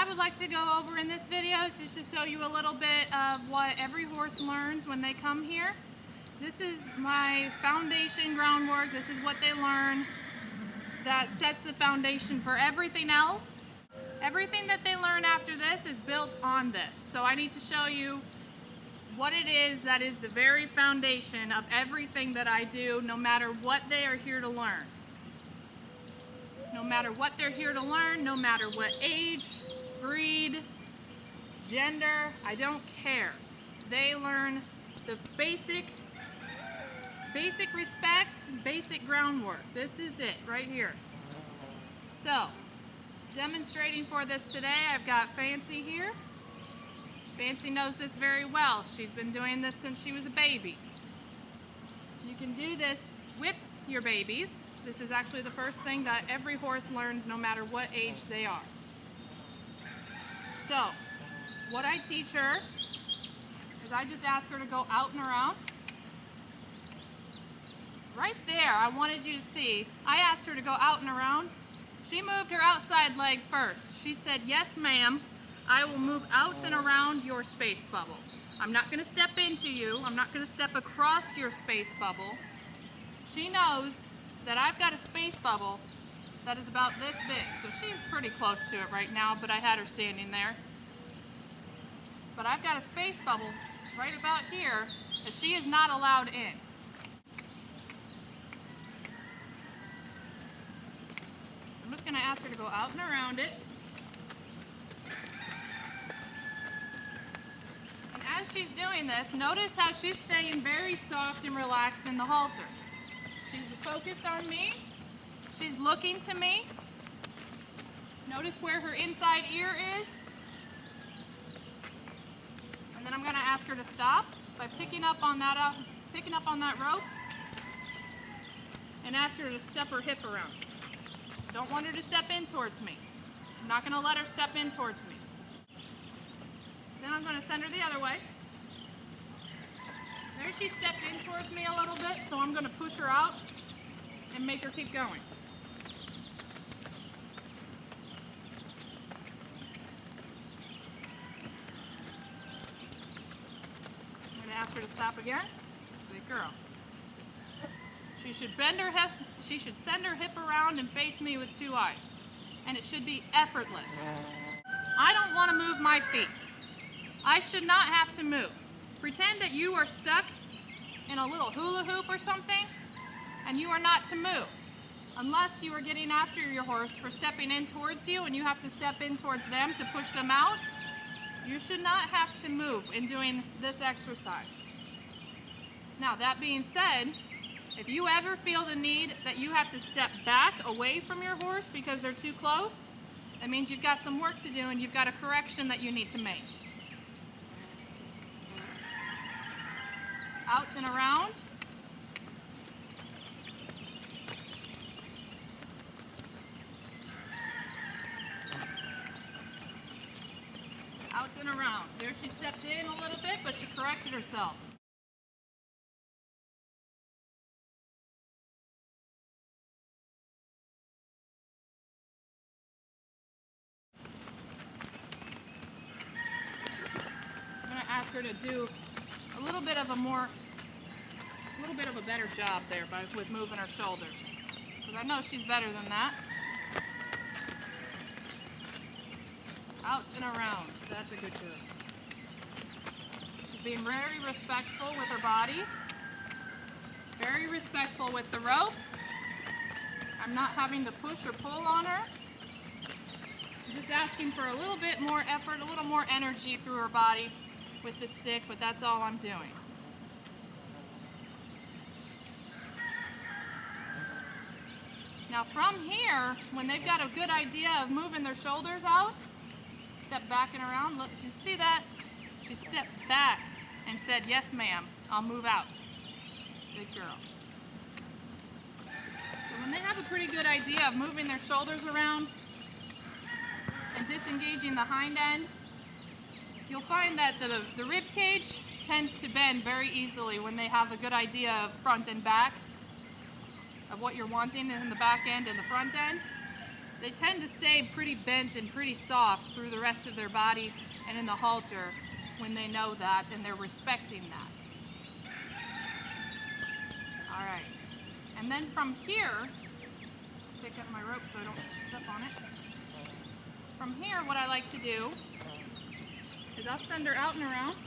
would like to go over in this video is just to show you a little bit of what every horse learns when they come here. This is my foundation groundwork. This is what they learn that sets the foundation for everything else. Everything that they learn after this is built on this. So I need to show you what it is that is the very foundation of everything that I do, no matter what they are here to learn. No matter what they're here to learn, no matter what age, breed, gender, I don't care. They learn the basic respect, basic groundwork. This is it right here. So, demonstrating for this today, I've got Fancy here. Fancy knows this very well. She's been doing this since she was a baby. You can do this with your babies. This is actually the first thing that every horse learns no matter what age they are. So, what I teach her is I just ask her to go out and around. Right there, I wanted you to see, I asked her to go out and around. She moved her outside leg first. She said, "Yes, ma'am, I will move out and around your space bubble. I'm not going to step into you. I'm not going to step across your space bubble." She knows that I've got a space bubble that is about this big. So she's pretty close to it right now, but I had her standing there. But I've got a space bubble right about here that she is not allowed in. I'm just going to ask her to go out and around it. And as she's doing this, notice how she's staying very soft and relaxed in the halter. She's focused on me. She's looking to me. Notice where her inside ear is. And then I'm going to ask her to stop by picking up on that rope and ask her to step her hip around. Don't want her to step in towards me. I'm not going to let her step in towards me. Then I'm going to send her the other way. There she stepped in towards me a little bit, so I'm going to push her out and make her keep going. I'm going to ask her to stop again. Good girl. She should bend her hip. She should send her hip around and face me with two eyes. And it should be effortless. I don't want to move my feet. I should not have to move. Pretend that you are stuck in a little hula hoop or something, and you are not to move. Unless you are getting after your horse for stepping in towards you and you have to step in towards them to push them out, you should not have to move in doing this exercise. Now, that being said, if you ever feel the need that you have to step back away from your horse because they're too close, that means you've got some work to do and you've got a correction that you need to make. Out and around. Out and around. There she stepped in a little bit, but she corrected herself. I'm going to ask her to do a little bit of a better job there with moving her shoulders. Because I know she's better than that. Out and around. That's a good girl. She's being very respectful with her body. Very respectful with the rope. I'm not having to push or pull on her. I'm just asking for a little bit more effort, a little more energy through her body with the stick, but that's all I'm doing. Now from here, when they've got a good idea of moving their shoulders out, step back and around, look, you see that? She stepped back and said, "Yes, ma'am, I'll move out." Good girl. So when they have a pretty good idea of moving their shoulders around and disengaging the hind end, you'll find that the rib cage tends to bend very easily when they have a good idea of front and back, of what you're wanting in the back end and the front end. they tend to stay pretty bent and pretty soft through the rest of their body and in the halter when they know that and they're respecting that. All right, and then from here, pick up my rope so I don't step on it. From here, what I like to do is I'll send her out and around,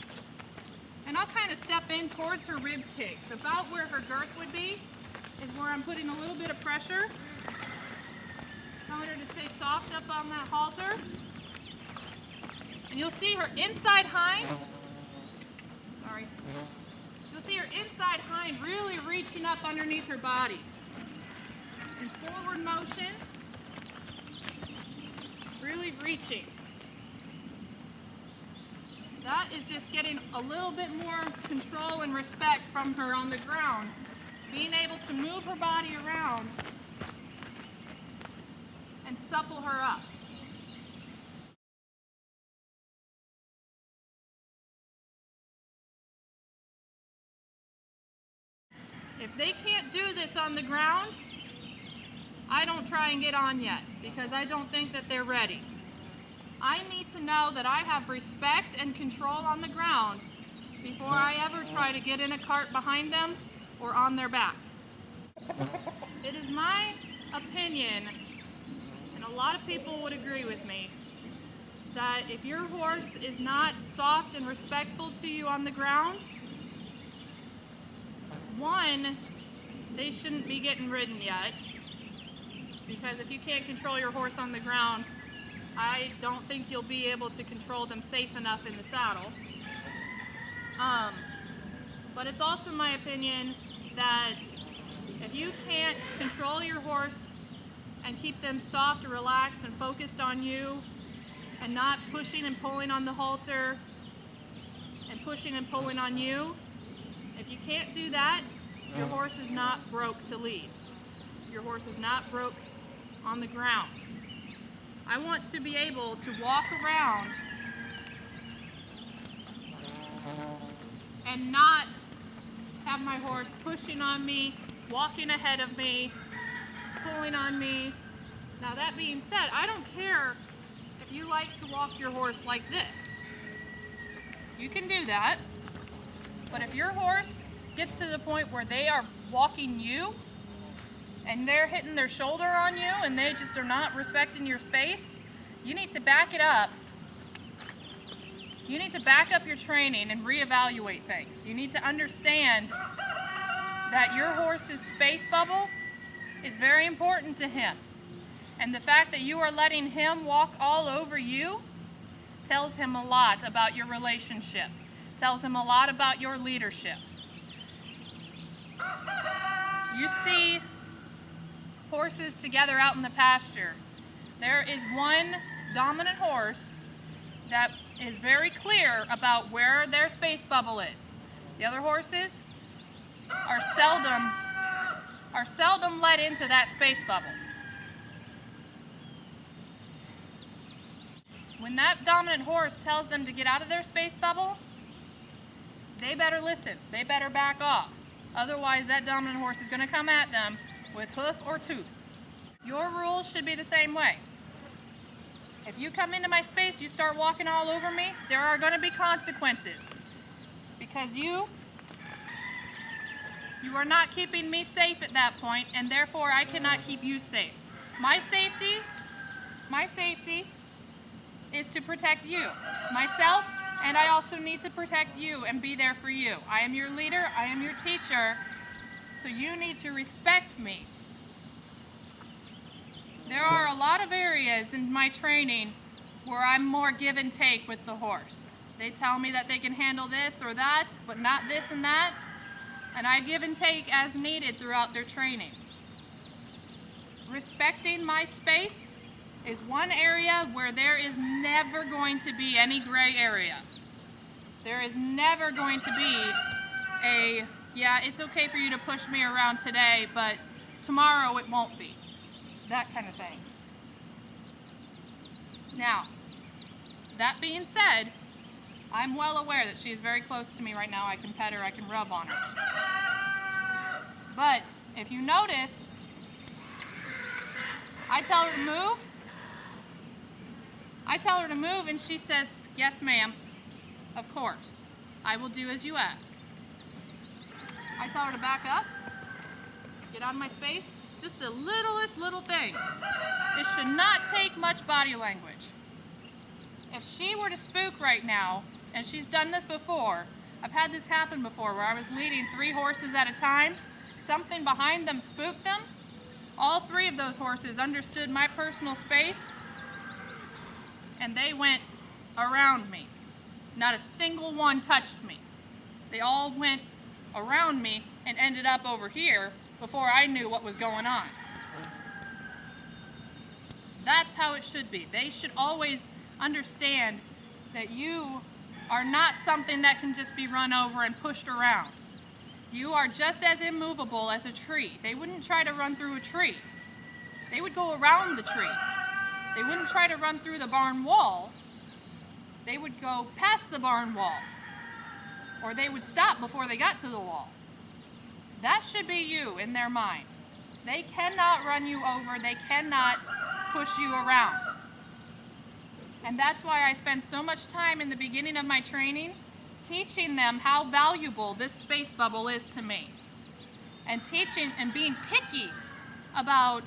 and I'll kind of step in towards her rib cage. About where her girth would be is where I'm putting a little bit of pressure. Telling her to stay soft up on that halter. And you'll see her inside hind, you'll see her inside hind really reaching up underneath her body. In forward motion, really reaching. That is just getting a little bit more control and respect from her on the ground. Being able to move her body around and supple her up. If they can't do this on the ground, I don't try and get on yet because I don't think that they're ready. I need to know that I have respect and control on the ground before I ever try to get in a cart behind them or on their back. It is my opinion, and a lot of people would agree with me, that if your horse is not soft and respectful to you on the ground, one, they shouldn't be getting ridden yet, because if you can't control your horse on the ground, I don't think you'll be able to control them safe enough in the saddle. But it's also my opinion that if you can't control your horse and keep them soft and relaxed and focused on you and not pushing and pulling on the halter and pushing and pulling on you, if you can't do that, your horse is not broke to lead. Your horse is not broke on the ground. I want to be able to walk around and not have my horse pushing on me, walking ahead of me, pulling on me. Now that being said, I don't care if you like to walk your horse like this. You can do that. But if your horse gets to the point where they are walking you and they're hitting their shoulder on you and they just are not respecting your space, you need to back it up. You need to back up your training and reevaluate things. You need to understand that your horse's space bubble is very important to him. And the fact that you are letting him walk all over you tells him a lot about your relationship, tells him a lot about your leadership. You see horses together out in the pasture. There is one dominant horse that is very clear about where their space bubble is. The other horses are seldom let into that space bubble. When that dominant horse tells them to get out of their space bubble, they better listen. They better back off. Otherwise, that dominant horse is going to come at them with hoof or tooth. Your rules should be the same way. If you come into my space, you start walking all over me, there are going to be consequences. Because you are not keeping me safe at that point, and therefore I cannot keep you safe. My safety is to protect you, myself, and I also need to protect you and be there for you. I am your leader, I am your teacher, so you need to respect me. There are a lot of areas in my training where I'm more give and take with the horse. They tell me that they can handle this or that, but not this and that, and I give and take as needed throughout their training. Respecting my space is one area where there is never going to be any gray area. There is never going to be yeah, it's okay for you to push me around today, but tomorrow it won't be. That kind of thing. Now, that being said, I'm well aware that she is very close to me right now. I can pet her, I can rub on her. But if you notice, I tell her to move. I tell her to move and she says, yes ma'am, of course. I will do as you ask. I tell her to back up, get out of my space. Just the littlest little things. It should not take much body language. If she were to spook right now, and she's done this before, I've had this happen before where I was leading 3 horses at a time, something behind them spooked them. All 3 of those horses understood my personal space, and they went around me. Not a single one touched me. They all went around me and ended up over here before I knew what was going on. That's how it should be. They should always understand that you are not something that can just be run over and pushed around. You are just as immovable as a tree. They wouldn't try to run through a tree. They would go around the tree. They wouldn't try to run through the barn wall. They would go past the barn wall. Or they would stop before they got to the wall. That should be you in their mind. They cannot run you over. They cannot push you around. And that's why I spend so much time in the beginning of my training teaching them how valuable this space bubble is to me. And teaching and being picky about,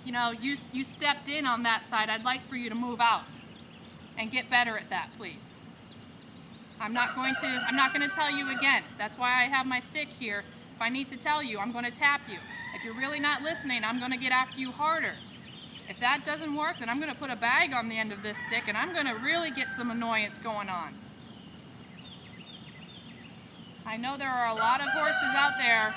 you stepped in on that side. I'd like for you to move out and get better at that, please. I'm not going to tell you again. That's why I have my stick here. If I need to tell you, I'm going to tap you. If you're really not listening, I'm going to get after you harder. If that doesn't work, then I'm going to put a bag on the end of this stick and I'm going to really get some annoyance going on. I know there are a lot of horses out there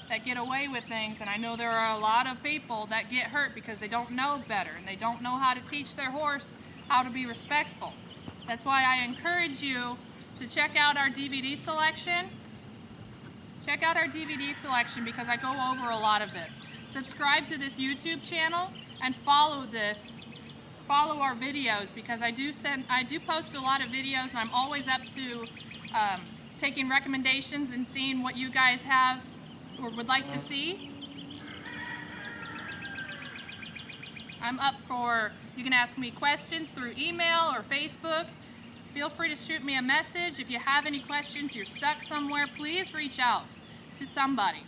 that get away with things, and I know there are a lot of people that get hurt because they don't know better and they don't know how to teach their horse how to be respectful. That's why I encourage you to check out our DVD selection. Check out our DVD selection because I go over a lot of this. Subscribe to this YouTube channel and follow our videos because I do post a lot of videos and I'm always up to taking recommendations and seeing what you guys have or would like to see. I'm up for, you can ask me questions through email or Facebook. Feel free to shoot me a message. If you have any questions, you're stuck somewhere, please reach out to somebody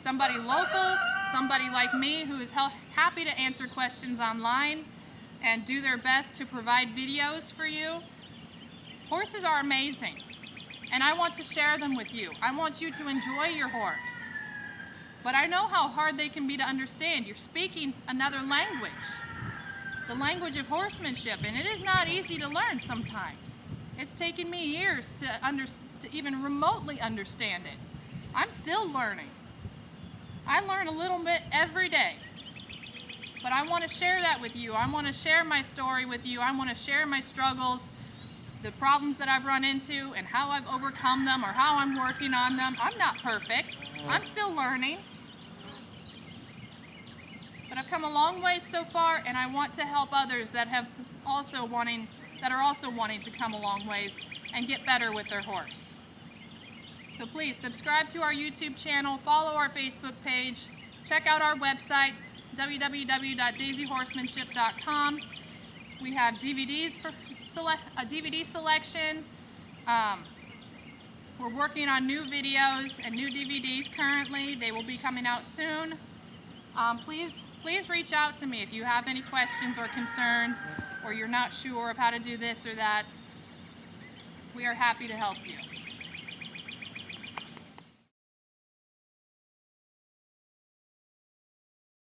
local, somebody like me who is happy to answer questions online and do their best to provide videos for you. Horses are amazing, and I want to share them with you. I want you to enjoy your horse. But I know how hard they can be to understand. You're speaking another language, the language of horsemanship, and it is not easy to learn sometimes. It's taken me years to even remotely understand it. I'm still learning. I learn a little bit every day. But I want to share that with you. I want to share my story with you. I want to share my struggles, the problems that I've run into, and how I've overcome them or how I'm working on them. I'm not perfect. I'm still learning. But I've come a long way so far, and I want to help others that are also wanting to come a long ways and get better with their horse. So please subscribe to our YouTube channel, follow our Facebook page, check out our website, www.doesehorsemanship.com. We have DVDs for a DVD selection. We're working on new videos and new DVDs currently. They will be coming out soon. Please reach out to me if you have any questions or concerns, or you're not sure of how to do this or that. We are happy to help you.